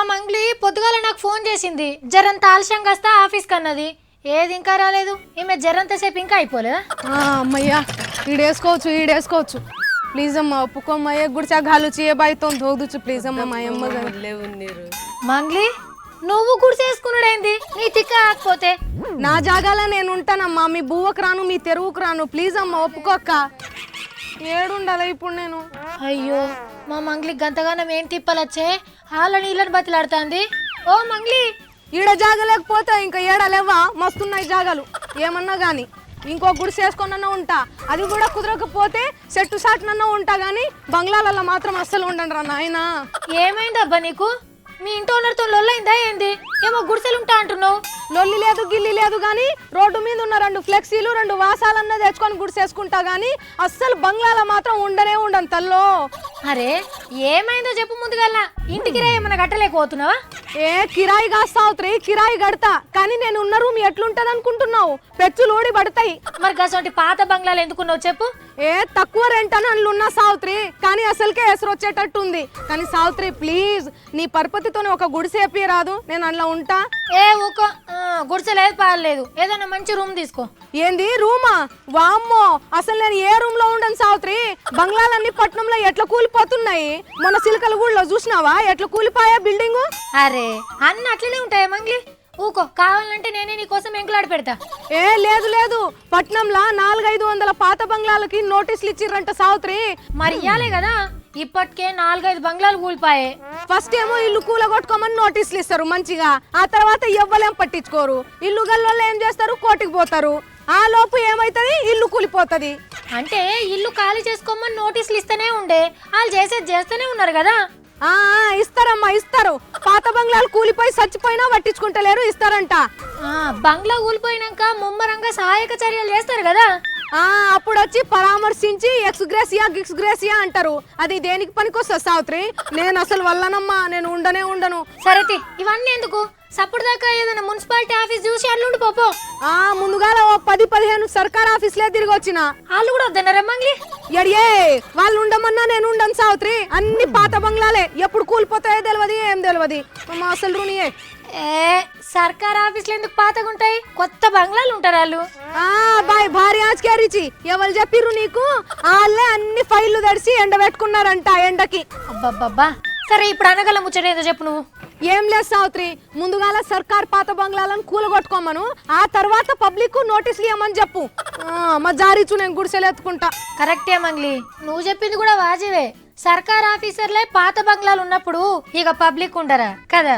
మంగ్లీ పొద్దుగాల నాకు ఫోన్ చేసింది, జరంత ఆలస్యంగా వస్తా ఆఫీస్ కన్నది. ఏది ఇంకా రాలేదు, ఈమె జరంతసేపు ఇంకా అయిపోలేదా? అమ్మయ్యా ఈడేసుకోవచ్చు ప్లీజ్ అమ్మ ఒప్పుకోమ్మ ఏ గుడిచా గాలుచి ఏ బాయ్తో దోదుచు ప్లీజ్ అమ్మ మా అమ్మ మంగ్లీ నువ్వు గుడిసేసుకున్నాడేంది? నీ తిక్క ఆకపోతే నా జాగాలో నేను ఉంటానమ్మా. మీ బువ్వకు రాను, మీ తెరువుకు రాను. ప్లీజ్ అమ్మ ఒప్పుకోక్క. ఏడుండాలి ఇప్పుడు నేను? అయ్యో మా మంగ్లీ గంతగానం ఏం తిప్పలొచ్చే, హాల నీళ్ళని బతిలాడుతాంది. ఓ మంగ్లీ ఈడ జాగలేకపోతే ఇంకా ఏడలేవా? మస్తున్నాయి జాగాలు ఏమన్నా గాని. ఇంకో గుడిసె వేసుకొనన్నా ఉంటా, అది కూడా కుదరకపోతే సెట్టు సాటునన్నా ఉంటా గానీ బంగ్లాలలో మాత్రం అస్సలు ఉండండి రా నాయనా. ఏమైందబ్బా నీకు? మీ ఇంటి ఓనర్తో లొల్లైందా ఏంది? ఏమో గుడిసెలు ఉంటా అంటున్నావు. లొల్లి లేదు గిల్లి లేదు గానీ రోడ్డు మీద ఉన్న 2 ఫ్లెక్సీలు 2 వాసాలన్నా తెచ్చుకొని గుడిసేసుకుంటా గానీ అస్సలు బంగ్లాలో మాత్రం ఉండను తల్లో. అరే ఏమైందో చెప్పు ముందుగల్లా. ఇంటికి రా ఏమన్నా కట్టలేకపోతున్నావా? ఏ కిరాయి కాస్తావుత్రి, కిరాయి కడతా కానీ నేను ఉన్న రూమ్ ఎట్లుంటది అనుకుంటున్నావు? పెచ్చులు ఊడి పడతాయి. మరి గసంటి పాత బంగ్లాలు ఎందుకున్నావు చెప్పు? ఏ తక్కువ రెంట్ అని అందులో సావిత్రి, కానీ అసలుకే ఎసరు వచ్చేటట్టు ఉంది. కానీ సావిత్రి ప్లీజ్ నీ పరపతితోనే ఒక గుడిసె రాదు, నేను అందులో ఉంటా. ఏ ఊకో, గుడిసె లేదు పాలేదు, ఏదైనా మంచి రూమ్ తీసుకో. ఏంది రూమా? వామ్మో అసలు నేను ఏ రూమ్ లో ఉండను సావిత్రి. బంగ్లాలన్నీ పట్నంలో ఎట్లా కూలిపోతున్నాయి. మన సిల్కల గూడలో చూసినావా ఎట్లా కూలిపోయా బిల్డింగ్? అరే అన్ని అట్లనే ఉంటాయా మంగ్లీ? ఊకో, కావాలంటే నేనే నీ కోసం ఎంకులాడి పెడతా. ఏ లేదు పట్నంలో 400-500 పాత బంగ్లాలకి నోటీసులు ఇచ్చిర్రంట సావిత్రి. మరి ఇయ్యాలే కదా, ఇప్పటికే 4-5 బంగ్లాలు కూలిపాయే. ఫస్ట్ ఏమో ఇల్లు కూలగొట్టుకోమని నోటీసులు ఇస్తారు మంచిగా, ఆ తర్వాత ఎవ్వలేం పట్టించుకోరు. ఇల్లు గల్లోళ్ళు ఏం చేస్తారు, కోర్టుకు పోతారు. ఆ లోపు ఏమైతుంది, ఇల్లు కూలిపోతుంది. అంటే ఇల్లు ఖాళీ చేసుకోమని నోటీసులు ఇస్తూనే ఉండే, వాళ్ళు చేసేది చేస్తూనే ఉన్నారు కదా. ఇస్తారమ్మా ఇస్తారు. పాత బంగ్లాలు కూలిపోయి చచ్చిపోయినా పట్టించుకుంటలేరు, ఇస్తారంట. బంగ్లా కూలిపోయినాక ముమ్మరంగా సహాయక చర్యలు చేస్తారు కదా. అప్పుడు వచ్చి పరామర్శించి ఎక్స్గ్రేసియా అంటారు. అది దేనికి పనికొస్తా సావిత్రి? నేను అసలు వల్లనమ్మా, నేను ఉండను. సరే ఇవన్నీ ఎందుకు, సప్పుడు దాకా ఏదైనా మున్సిపాలిటీ ఆఫీస్ చూసి అల్లుండి పోపో. ముందుగాల 10-15 సర్కార్ ఆఫీసులే తిరిగి వచ్చిన. వాళ్ళు కూడా వద్దన్నారా మంగ్లీ? ఎడియే వాళ్ళు ఉండమన్నా నేను ఉండను సావిత్రి. అన్ని పాత బంగ్లాలే, ఎప్పుడు కూలిపోతాయో తెలియదు, ఏం తెలియదు. అసలు రూనియే సర్కార్ ఆఫీసులు ఎందుకు పాతగా ఉంటాయి? కొత్త బంగ్లాలు ఉంటారు వాళ్ళు. బాయ్ భారీ ఆజ్కేరిచి ఎవరు చెప్పిర్రు నీకు? వాళ్ళే అన్ని ఫైళ్లు తడిసి ఎండబెట్టుకున్నారంట ఎండకి. అబ్బబ్బబ్బా, సరే ఇప్పుడు అనగల ముచ్చట ఏదో చెప్పు నువ్వు. ఏం లేదు సావిత్రి, ముందుగాల సర్కార్ పాత బంగ్లాలను కూలగొట్టుకోమను, ఆ తర్వాత పబ్లిక్ నోటీసులు ఇవ్వమని చెప్పు. మా జారీచు నేను గుడిసెలు ఎత్తుకుంటా. కరెక్టే మంగ్లీ, నువ్వు చెప్పింది కూడా వాజివే. సర్కార్ ఆఫీసర్లే పాత బంగ్లాలు ఉన్నప్పుడు ఇక పబ్లిక్ ఉండరా కదా.